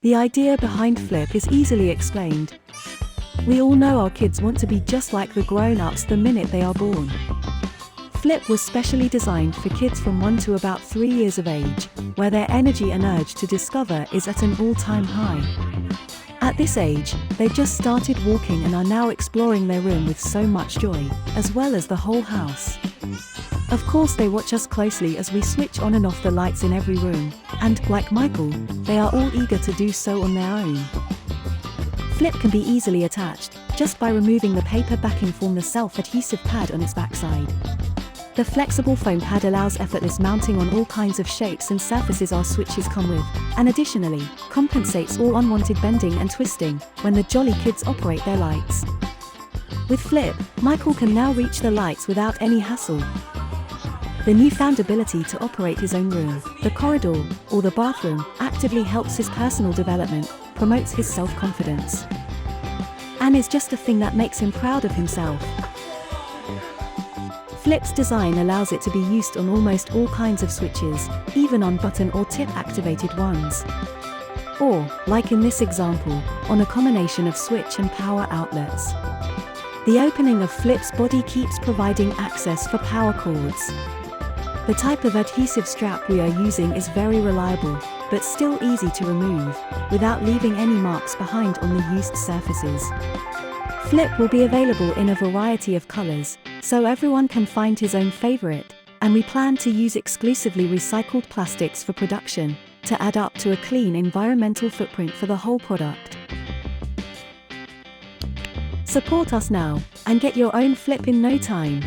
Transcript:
The idea behind Flip is easily explained. We all know our kids want to be just like the grown-ups the minute they are born. Flip was specially designed for kids from 1 to about 3 years of age, where their energy and urge to discover is at an all-time high. At this age, they've just started walking and are now exploring their room with so much joy, as well as the whole house. Of course, they watch us closely as we switch on and off the lights in every room, and, like Michael, they are all eager to do so on their own. Flip can be easily attached, just by removing the paper backing from the self-adhesive pad on its backside. The flexible foam pad allows effortless mounting on all kinds of shapes and surfaces our switches come with, and additionally, compensates all unwanted bending and twisting when the jolly kids operate their lights. With Flip, Michael can now reach the lights without any hassle. The newfound ability to operate his own room, the corridor, or the bathroom actively helps his personal development, promotes his self-confidence, and is just a thing that makes him proud of himself. Flip's design allows it to be used on almost all kinds of switches, even on button or tip-activated ones. Or, like in this example, on a combination of switch and power outlets. The opening of Flip's body keeps providing access for power cords. The type of adhesive strap we are using is very reliable, but still easy to remove, without leaving any marks behind on the used surfaces. Flip will be available in a variety of colors, so everyone can find his own favorite, and we plan to use exclusively recycled plastics for production, to add up to a clean environmental footprint for the whole product. Support us now, and get your own Flip in no time.